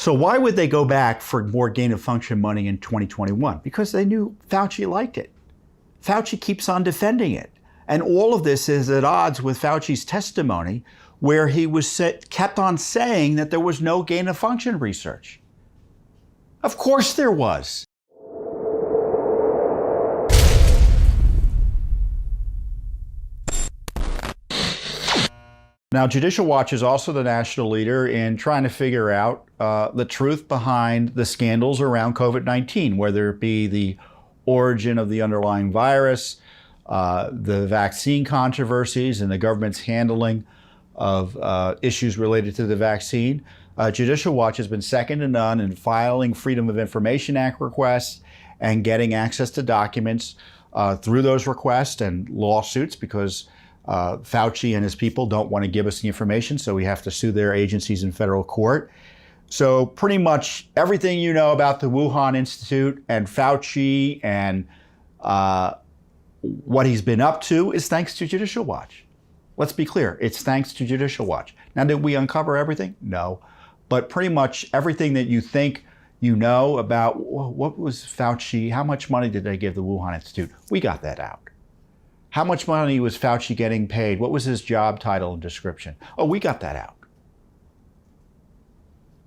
So why would they go back for more gain-of-function money in 2021? Because they knew Fauci liked it. Fauci keeps on defending it. And all of this is at odds with Fauci's testimony, where he was kept on saying that there was no gain-of-function research. Of course there was. Now, Judicial Watch is also the national leader in trying to figure out the truth behind the scandals around COVID-19, whether it be the origin of the underlying virus, the vaccine controversies, and the government's handling of issues related to the vaccine. Judicial Watch has been second to none in filing Freedom of Information Act requests and getting access to documents through those requests and lawsuits, because Fauci and his people don't want to give us the information, so we have to sue their agencies in federal court. So pretty much everything you know about the Wuhan Institute and Fauci and what he's been up to is thanks to Judicial Watch. Let's be clear, it's thanks to Judicial Watch. Now, did we uncover everything? No. But pretty much everything that you think you know about what was Fauci, how much money did they give the Wuhan Institute, we got that out. How much money was Fauci getting paid? What was his job title and description? Oh, we got that out.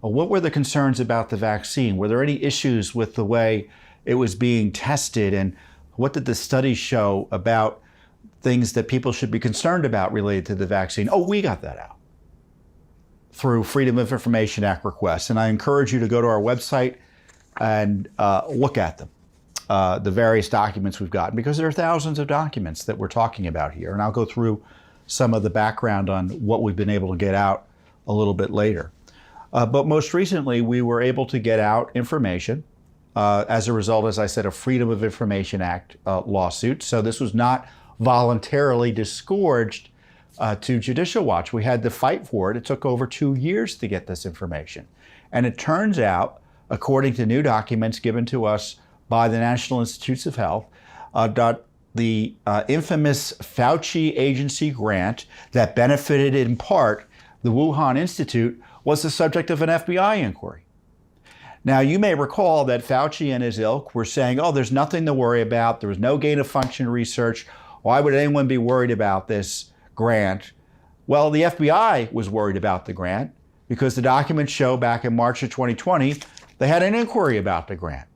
Oh, what were the concerns about the vaccine? Were there any issues with the way it was being tested? And what did the studies show about things that people should be concerned about related to the vaccine? Oh, we got that out through Freedom of Information Act requests. And I encourage you to go to our website and look at them. The various documents we've gotten, because there are thousands of documents that we're talking about here. And I'll go through some of the background on what we've been able to get out a little bit later. But most recently, we were able to get out information as a result, as I said, of Freedom of Information Act lawsuit. So this was not voluntarily disgorged to Judicial Watch. We had to fight for it. It took over 2 years to get this information. And it turns out, according to new documents given to us by the National Institutes of Health, the infamous Fauci agency grant that benefited in part the Wuhan Institute was the subject of an FBI inquiry. Now, you may recall that Fauci and his ilk were saying, oh, there's nothing to worry about. There was no gain-of-function research. Why would anyone be worried about this grant? Well, the FBI was worried about the grant because the documents show back in March of 2020, they had an inquiry about the grant.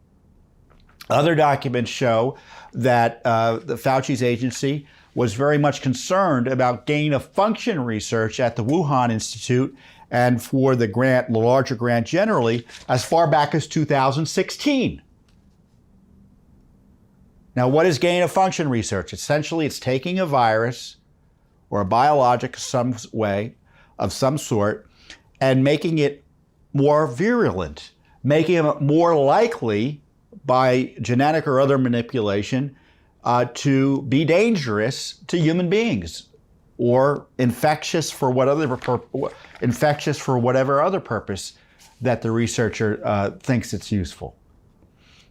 Other documents show that the Fauci's agency was very much concerned about gain-of-function research at the Wuhan Institute and for the grant, the larger grant generally, as far back as 2016. Now, what is gain-of-function research? Essentially, it's taking a virus or a biologic some way of some sort and making it more virulent, making it more likely by genetic or other manipulation to be dangerous to human beings, or infectious for whatever other purpose that the researcher thinks it's useful.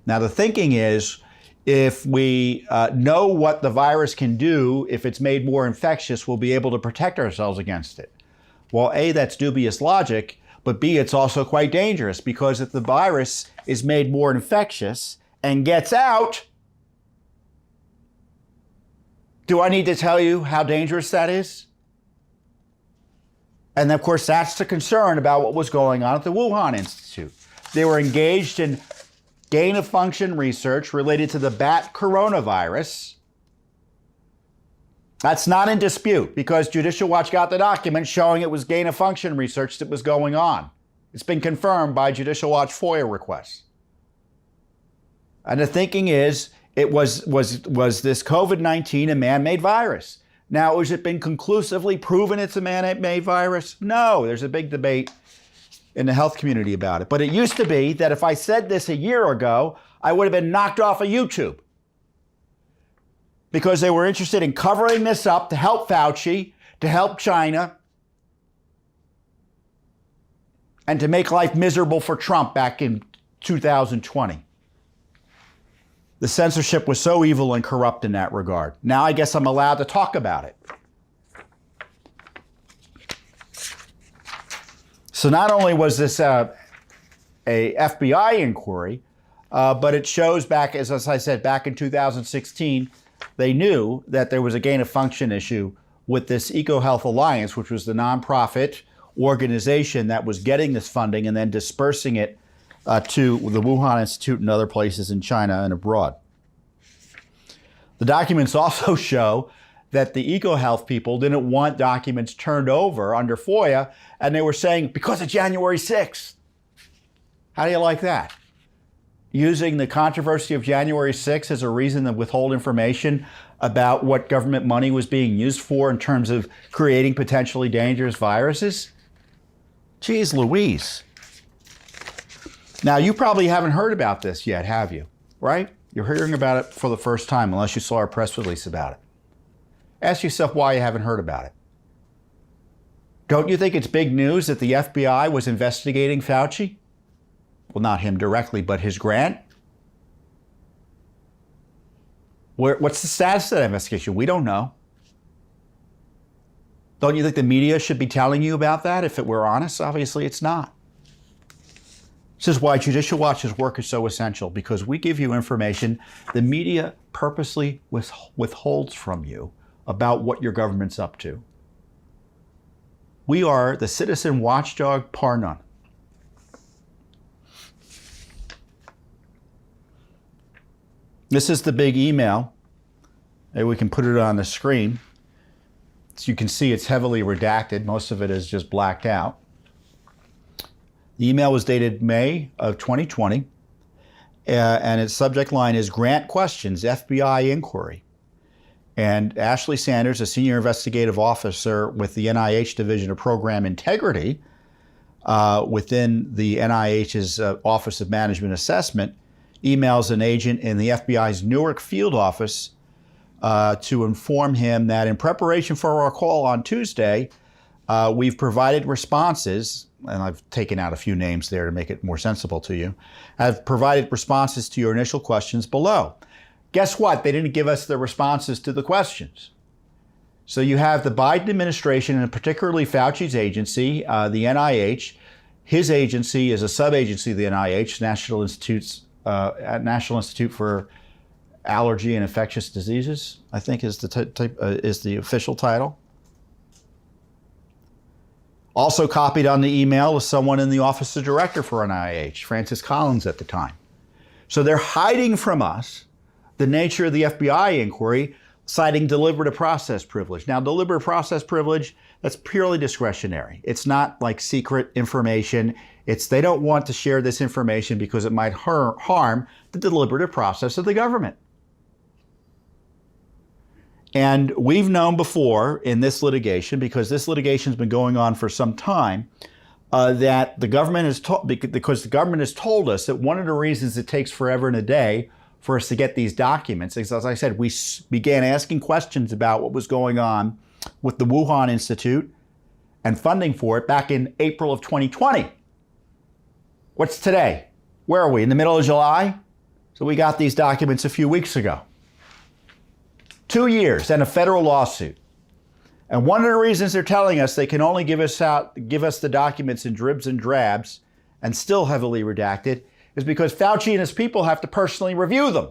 Now, the thinking is, if we know what the virus can do, if it's made more infectious, we'll be able to protect ourselves against it. Well, A, that's dubious logic, but B, it's also quite dangerous, because if the virus is made more infectious and gets out, do I need to tell you how dangerous that is? And of course, that's the concern about what was going on at the Wuhan Institute. They were engaged in gain-of-function research related to the bat coronavirus. That's not in dispute, because Judicial Watch got the document showing it was gain-of-function research that was going on. It's been confirmed by Judicial Watch FOIA requests. And the thinking is, was this COVID-19 a man-made virus? Now, has it been conclusively proven it's a man-made virus? No, there's a big debate in the health community about it. But it used to be that if I said this a year ago, I would have been knocked off of YouTube, because they were interested in covering this up to help Fauci, to help China, and to make life miserable for Trump back in 2020. The censorship was so evil and corrupt in that regard. Now I guess I'm allowed to talk about it. So not only was this a FBI inquiry, but it shows back, as I said, back in 2016, they knew that there was a gain of function issue with this EcoHealth Alliance, which was the nonprofit organization that was getting this funding and then dispersing it to the Wuhan Institute and other places in China and abroad. The documents also show that the EcoHealth people didn't want documents turned over under FOIA, and they were saying, because of January 6th. How do you like that? Using the controversy of January 6th as a reason to withhold information about what government money was being used for in terms of creating potentially dangerous viruses? Geez Louise. Now, you probably haven't heard about this yet, have you? Right? You're hearing about it for the first time, unless you saw our press release about it. Ask yourself why you haven't heard about it. Don't you think it's big news that the FBI was investigating Fauci? Well, not him directly, but his grant. What's the status of that investigation? We don't know. Don't you think the media should be telling you about that if it were honest? Obviously, it's not. This is why Judicial Watch's work is so essential, because we give you information the media purposely withholds from you about what your government's up to. We are the citizen watchdog par none. This is the big email. Maybe we can put it on the screen. So you can see it's heavily redacted. Most of it is just blacked out. The email was dated May of 2020, and its subject line is Grant Questions, FBI Inquiry. And Ashley Sanders, a senior investigative officer with the NIH Division of Program Integrity within the NIH's Office of Management Assessment, emails an agent in the FBI's Newark field office to inform him that in preparation for our call on Tuesday, we've provided responses, and I've taken out a few names there to make it more sensible to you, have provided responses to your initial questions below. Guess what? They didn't give us the responses to the questions. So you have the Biden administration, and particularly Fauci's agency, the NIH. His agency is a sub-agency of the NIH, National Institute for Allergy and Infectious Diseases, I think is the official title. Also copied on the email was someone in the office of director for NIH, Francis Collins at the time. So they're hiding from us the nature of the FBI inquiry, citing deliberative process privilege. Now, deliberative process privilege, that's purely discretionary. It's not like secret information. They don't want to share this information because it might harm the deliberative process of the government. And we've known before in this litigation, because this litigation has been going on for some time, that the government has because the government has told us that one of the reasons it takes forever and a day for us to get these documents is, as I said, we began asking questions about what was going on with the Wuhan Institute and funding for it back in April of 2020. What's today? Where are we? In the middle of July? So we got these documents a few weeks ago. 2 years and a federal lawsuit. And one of the reasons they're telling us they can only give us the documents in dribs and drabs and still heavily redacted is because Fauci and his people have to personally review them.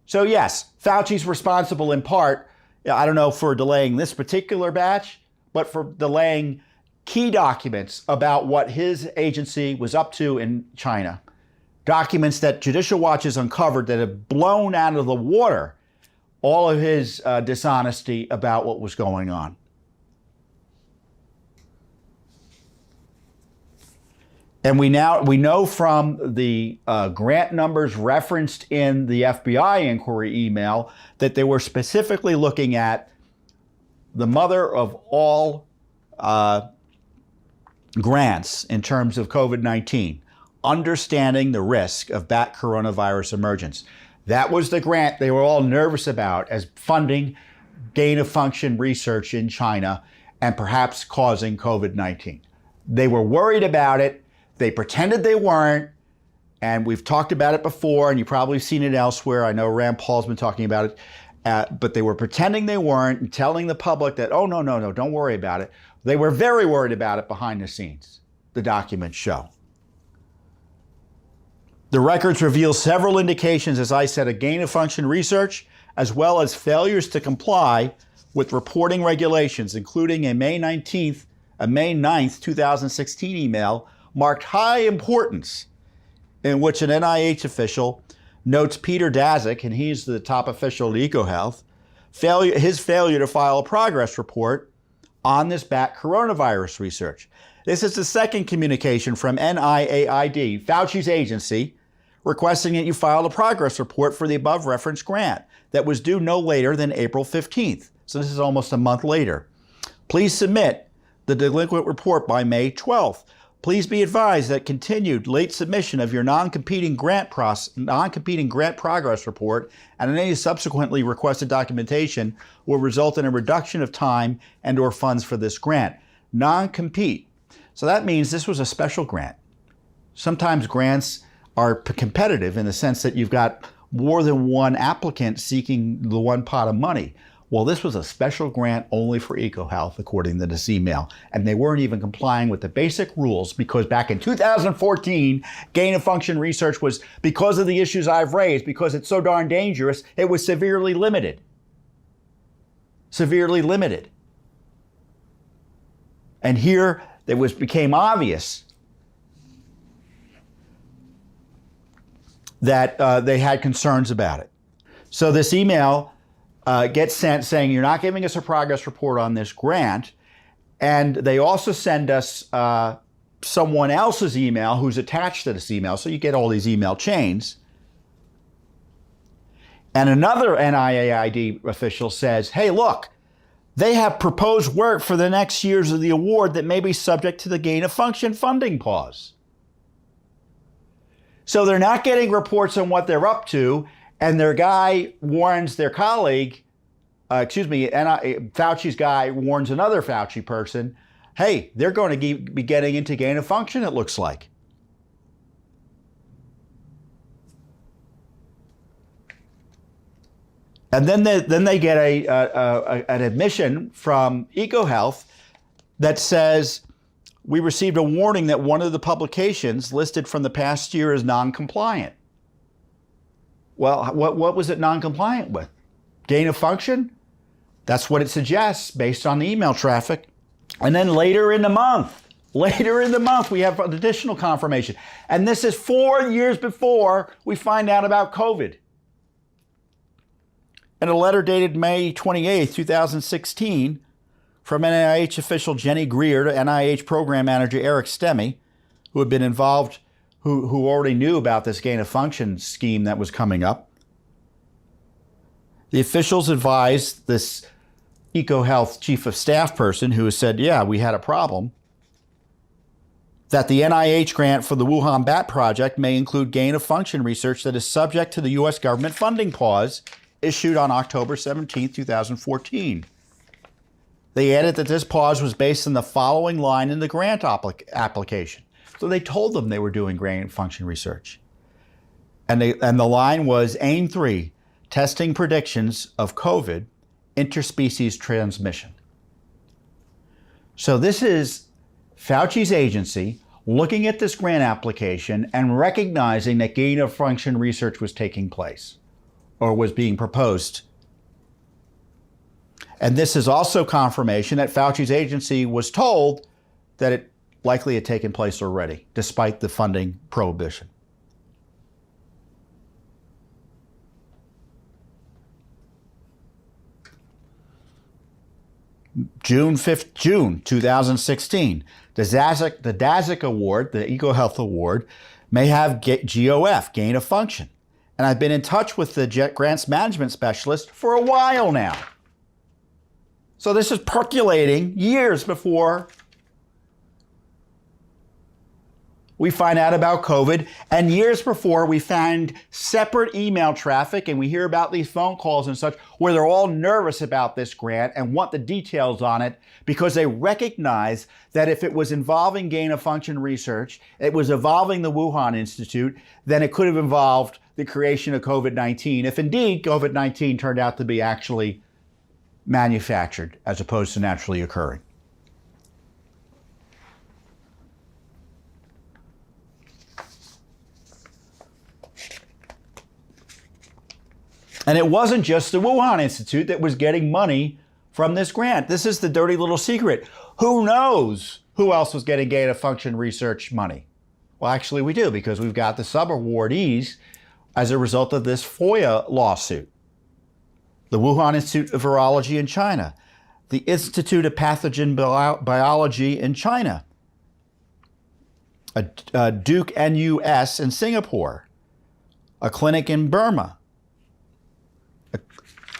So yes, Fauci's responsible in part, I don't know for delaying this particular batch, but for delaying key documents about what his agency was up to in China. Documents that Judicial Watch has uncovered that have blown out of the water all of his dishonesty about what was going on. And we know from the grant numbers referenced in the FBI inquiry email that they were specifically looking at the mother of all grants in terms of COVID-19, understanding the risk of bat coronavirus emergence. That was the grant they were all nervous about as funding gain-of-function research in China and perhaps causing COVID-19. They were worried about it. They pretended they weren't, and we've talked about it before, and you've probably seen it elsewhere. I know Rand Paul's been talking about it, but they were pretending they weren't and telling the public that, oh, no, don't worry about it. They were very worried about it behind the scenes, the documents show. The records reveal several indications, as I said, of gain-of-function research, as well as failures to comply with reporting regulations, including a May 9th, 2016 email marked high importance, in which an NIH official notes Peter Daszak, and he's the top official at EcoHealth, his failure to file a progress report on this bat coronavirus research. This is the second communication from NIAID, Fauci's agency, requesting that you file a progress report for the above referenced grant that was due no later than April 15th. So this is almost a month later. Please submit the delinquent report by May 12th. Please be advised that continued late submission of your non-competing grant progress report and any subsequently requested documentation will result in a reduction of time and or funds for this grant. Non-compete. So that means this was a special grant. Sometimes grants are competitive in the sense that you've got more than one applicant seeking the one pot of money. Well, this was a special grant only for EcoHealth, according to this email. And they weren't even complying with the basic rules because back in 2014, gain-of-function research was, because of the issues I've raised, because it's so darn dangerous, it was severely limited. Severely limited. And here it became obvious that they had concerns about it. So this email gets sent saying, you're not giving us a progress report on this grant. And they also send us someone else's email who's attached to this email. So you get all these email chains. And another NIAID official says, hey, look, they have proposed work for the next years of the award that may be subject to the gain-of-function funding pause. So they're not getting reports on what they're up to, and their guy warns their colleague, Fauci's guy warns another Fauci person, hey, they're going to be getting into gain-of-function, it looks like. And then they get an admission from EcoHealth that says, we received a warning that one of the publications listed from the past year is non-compliant. Well, what was it non-compliant with? Gain of function? That's what it suggests based on the email traffic. And then later in the month, we have additional confirmation. And this is 4 years before we find out about COVID. In a letter dated May 28, 2016, from NIH official Jenny Greer to NIH program manager Eric Stemme, who had been involved, who already knew about this gain-of-function scheme that was coming up. The officials advised this EcoHealth chief of staff person who has said, yeah, we had a problem, that the NIH grant for the Wuhan bat project may include gain-of-function research that is subject to the U.S. government funding pause issued on October 17, 2014. They added that this pause was based on the following line in the grant application. So they told them they were doing gain-of-function research. And the line was aim 3, testing predictions of COVID interspecies transmission. So this is Fauci's agency looking at this grant application and recognizing that gain-of-function research was taking place or was being proposed. And this is also confirmation that Fauci's agency was told that it likely had taken place already, despite the funding prohibition. June 2016, the Daszak Award, the EcoHealth Award, may have GOF, gain of function. And I've been in touch with the grants management specialist for a while now. So this is percolating years before we find out about COVID, and years before we find separate email traffic, and we hear about these phone calls and such, where they're all nervous about this grant and want the details on it because they recognize that if it was involving gain-of-function research, it was involving the Wuhan Institute, then it could have involved the creation of COVID-19, if indeed COVID-19 turned out to be actually manufactured as opposed to naturally occurring. And it wasn't just the Wuhan Institute that was getting money from this grant. This is the dirty little secret. Who knows who else was getting gain-of-function research money? Well, actually we do, because we've got the sub-awardees as a result of this FOIA lawsuit. The Wuhan Institute of Virology in China, the Institute of Pathogen Biology in China, a Duke NUS in Singapore, a clinic in Burma,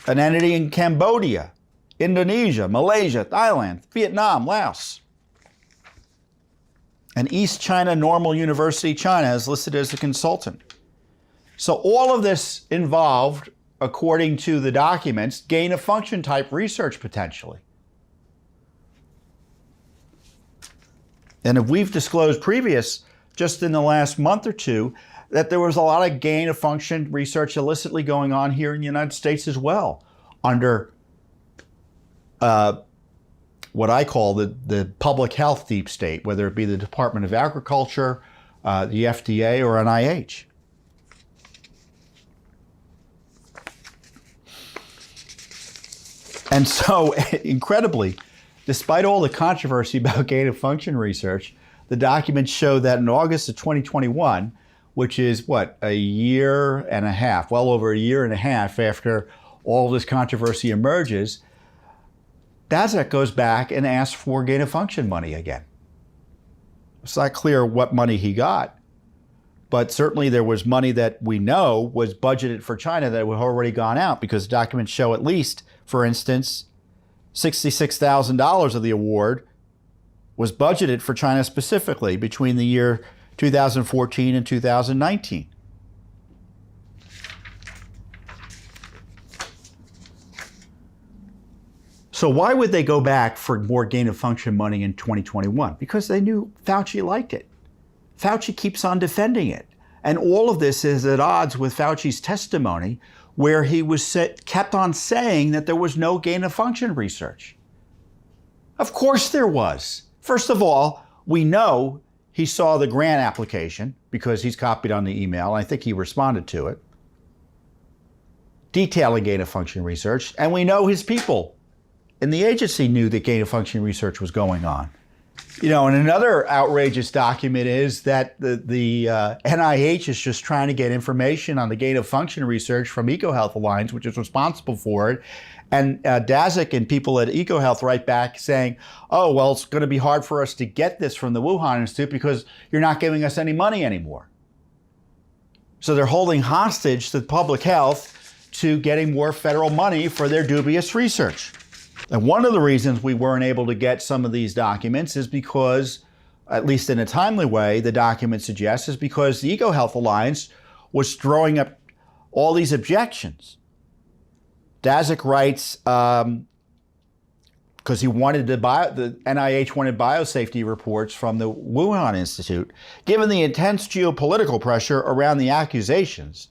an entity in Cambodia, Indonesia, Malaysia, Thailand, Vietnam, Laos. And East China Normal University, China is listed as a consultant. So all of this involved, according to the documents, gain-of-function type research potentially. And if we've disclosed just in the last month or two, that there was a lot of gain-of-function research illicitly going on here in the United States as well, under what I call the public health deep state, whether it be the Department of Agriculture, the FDA, or NIH. And so, incredibly, despite all the controversy about gain-of-function research, the documents show that in August of 2021, which is what, a year and a half, well over a year and a half after all this controversy emerges, DASEC goes back and asks for gain-of-function money again. It's not clear what money he got, but certainly there was money that we know was budgeted for China that had already gone out, because documents show at least, for instance, $66,000 of the award was budgeted for China specifically between the year 2014 and 2019. So why would they go back for more gain-of-function money in 2021? Because they knew Fauci liked it. Fauci keeps on defending it. And all of this is at odds with Fauci's testimony, where he kept on saying that there was no gain-of-function research. Of course there was. First of all, we know he saw the grant application because he's copied on the email. I think he responded to it, detailing gain-of-function research. And we know his people in the agency knew that gain-of-function research was going on. You know, and another outrageous document is that the NIH is just trying to get information on the gain-of-function research from EcoHealth Alliance, which is responsible for it. And DASEC and people at EcoHealth write back saying, oh, well, it's going to be hard for us to get this from the Wuhan Institute because you're not giving us any money anymore. So they're holding hostage to public health to getting more federal money for their dubious research. And one of the reasons we weren't able to get some of these documents is because, at least in a timely way, the document suggests, is because the EcoHealth Alliance was throwing up all these objections. DASEC writes, because he wanted the NIH wanted biosafety reports from the Wuhan Institute, given the intense geopolitical pressure around the accusations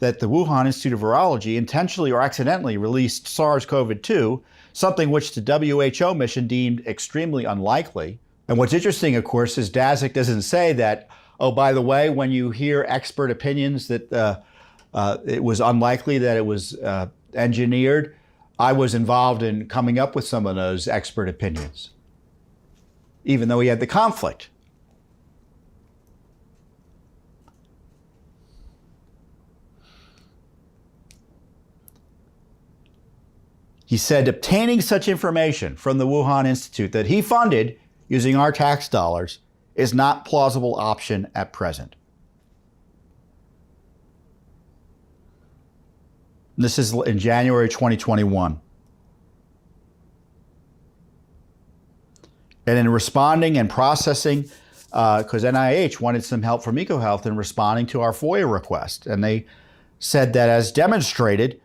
that the Wuhan Institute of Virology intentionally or accidentally released SARS-CoV-2, something which the WHO mission deemed extremely unlikely. And what's interesting, of course, is DASEC doesn't say that, oh, by the way, when you hear expert opinions that it was unlikely that it was engineered, I was involved in coming up with some of those expert opinions, even though he had the conflict. He said obtaining such information from the Wuhan Institute that he funded using our tax dollars is not a plausible option at present. This is in January 2021. And in responding and processing, because NIH wanted some help from EcoHealth in responding to our FOIA request. And they said that as demonstrated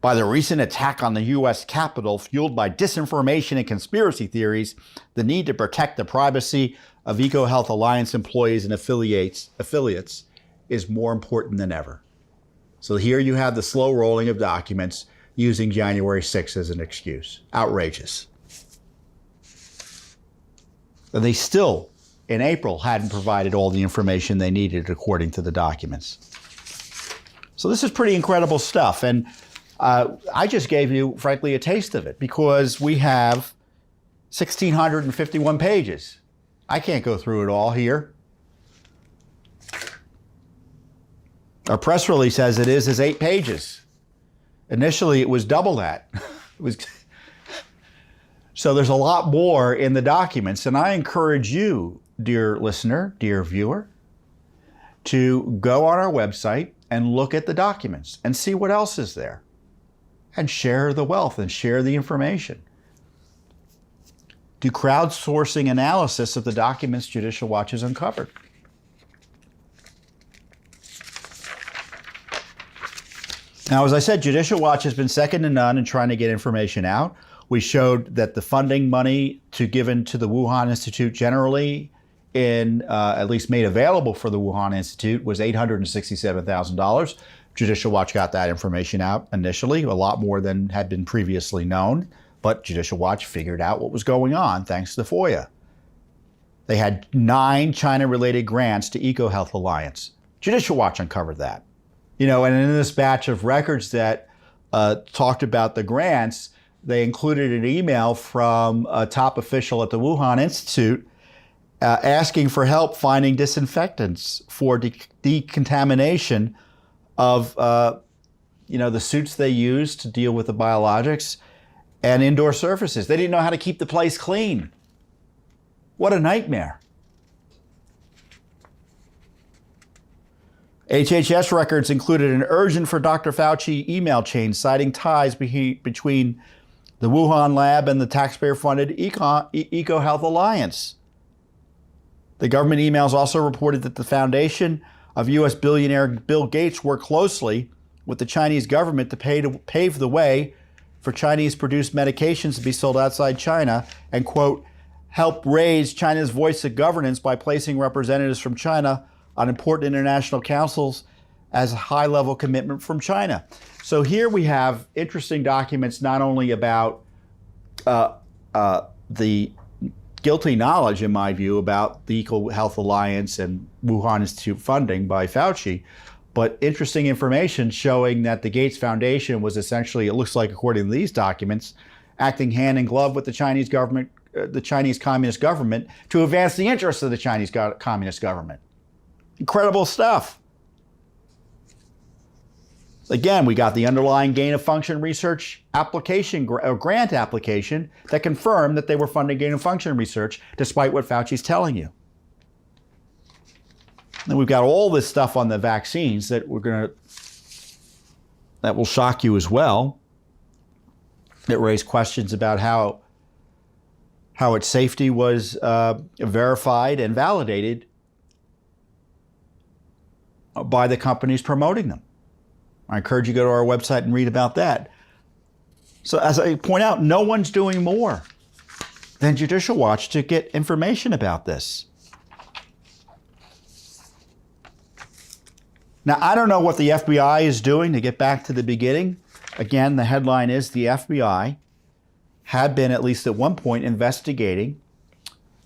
by the recent attack on the U.S. Capitol fueled by disinformation and conspiracy theories, the need to protect the privacy of EcoHealth Alliance employees and affiliates is more important than ever. So here you have the slow rolling of documents using January 6th as an excuse. Outrageous. And they still, in April, hadn't provided all the information they needed according to the documents. So this is pretty incredible stuff. And I just gave you, frankly, a taste of it because we have 1,651 pages. I can't go through it all here. Our press release says it is 8 pages. Initially, it was double that. So there's a lot more in the documents, and I encourage you, dear listener, dear viewer, to go on our website and look at the documents and see what else is there, and share the wealth and share the information. Do crowdsourcing analysis of the documents Judicial Watch has uncovered. Now, as I said, Judicial Watch has been second to none in trying to get information out. We showed that the funding money given to the Wuhan Institute generally, at least made available for the Wuhan Institute, was $867,000. Judicial Watch got that information out initially, a lot more than had been previously known, but Judicial Watch figured out what was going on thanks to FOIA. They had 9 China-related grants to EcoHealth Alliance. Judicial Watch uncovered that. And in this batch of records that talked about the grants, they included an email from a top official at the Wuhan Institute asking for help finding disinfectants for decontamination of the suits they use to deal with the biologics and indoor surfaces. They didn't know how to keep the place clean. What a nightmare. HHS records included an urgent for Dr. Fauci email chain citing ties between the Wuhan lab and the taxpayer-funded EcoHealth Alliance. The government emails also reported that the foundation of U.S. billionaire Bill Gates worked closely with the Chinese government to pave the way for Chinese-produced medications to be sold outside China and, quote, help raise China's voice of governance by placing representatives from China on important international councils as a high-level commitment from China. So here we have interesting documents not only about the guilty knowledge, in my view, about the EcoHealth Alliance and Wuhan Institute funding by Fauci, but interesting information showing that the Gates Foundation was essentially, it looks like according to these documents, acting hand in glove with the Chinese government, the Chinese Communist government, to advance the interests of the Chinese Communist government. Incredible stuff. Again, we got the underlying gain-of-function research application, or grant application, that confirmed that they were funding gain-of-function research, despite what Fauci's telling you. And we've got all this stuff on the vaccines that that will shock you as well. That raise questions about how its safety was verified and validated by the companies promoting them. I encourage you to go to our website and read about that. So as I point out, no one's doing more than Judicial Watch to get information about this. Now, I don't know what the FBI is doing to get back to the beginning. Again, the headline is the FBI had been, at least at one point, investigating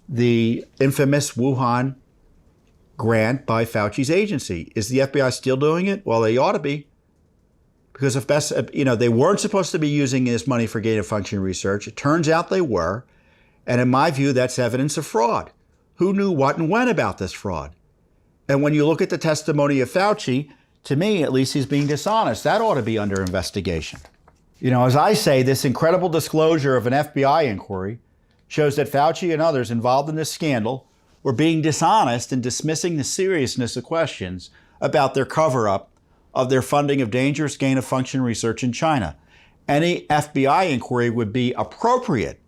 the infamous Wuhan grant by Fauci's agency. Is the FBI still doing it? Well, they ought to be. Because if they weren't supposed to be using this money for gain-of-function research. It turns out they were. And in my view, that's evidence of fraud. Who knew what and when about this fraud? And when you look at the testimony of Fauci, to me, at least, he's being dishonest. That ought to be under investigation. As I say, this incredible disclosure of an FBI inquiry shows that Fauci and others involved in this scandal were being dishonest and dismissing the seriousness of questions about their cover-up of their funding of dangerous gain-of-function research in China. Any FBI inquiry would be appropriate,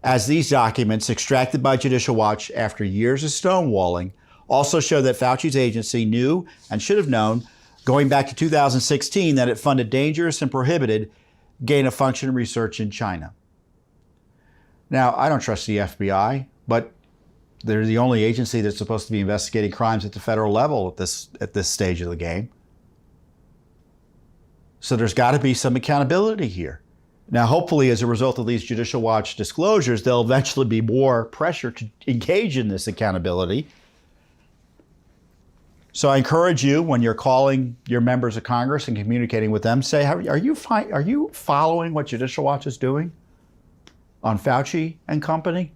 as these documents extracted by Judicial Watch after years of stonewalling also show that Fauci's agency knew and should have known, going back to 2016, that it funded dangerous and prohibited gain-of-function research in China. Now, I don't trust the FBI, but they're the only agency that's supposed to be investigating crimes at the federal level at this stage of the game. So there's got to be some accountability here. Now, hopefully, as a result of these Judicial Watch disclosures, there'll eventually be more pressure to engage in this accountability. So I encourage you, when you're calling your members of Congress and communicating with them, say, are you following what Judicial Watch is doing on Fauci and company?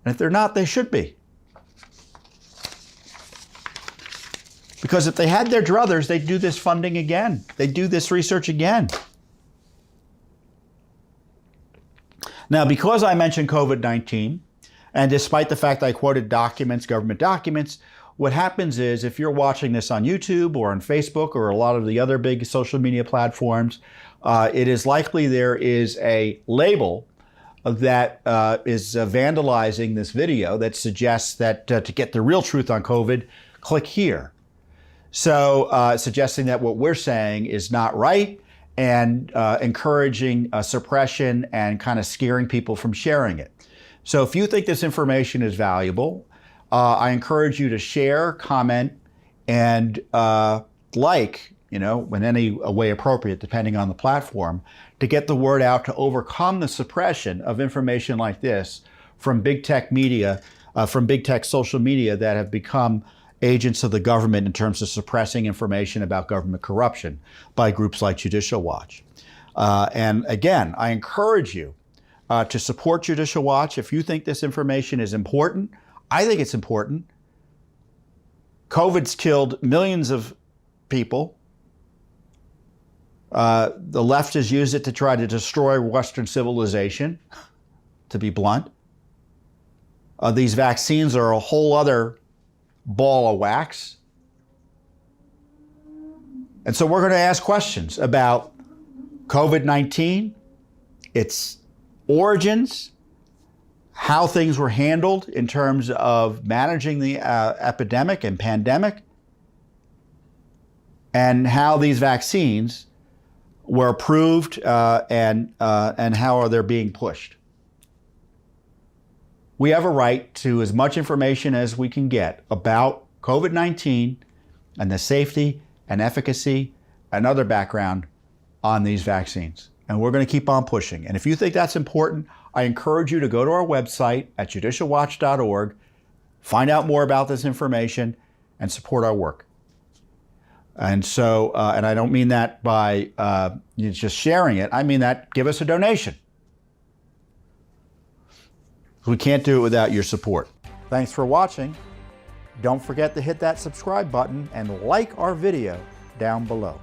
And if they're not, they should be. Because if they had their druthers, they'd do this funding again. They'd do this research again. Now, because I mentioned COVID-19, and despite the fact I quoted documents, government documents, what happens is if you're watching this on YouTube or on Facebook or a lot of the other big social media platforms, it is likely there is a label that is vandalizing this video that suggests that to get the real truth on COVID, click here. So suggesting that what we're saying is not right and encouraging suppression and kind of scaring people from sharing it. So if you think this information is valuable, I encourage you to share, comment, and like, in any way appropriate, depending on the platform, to get the word out to overcome the suppression of information like this from big tech media, from big tech social media that have become agents of the government in terms of suppressing information about government corruption by groups like Judicial Watch. And again, I encourage you to support Judicial Watch if you think this information is important. I think it's important. COVID's killed millions of people. The left has used it to try to destroy Western civilization, to be blunt. These vaccines are a whole other ball of wax. And so we're going to ask questions about COVID-19, its origins, how things were handled in terms of managing the epidemic and pandemic, and how these vaccines were approved and how are they being pushed. We have a right to as much information as we can get about COVID-19 and the safety and efficacy and other background on these vaccines. And we're going to keep on pushing. And if you think that's important, I encourage you to go to our website at judicialwatch.org, find out more about this information, and support our work. And so, and I don't mean that by just sharing it. I mean that give us a donation. We can't do it without your support. Thanks for watching. Don't forget to hit that subscribe button and like our video down below.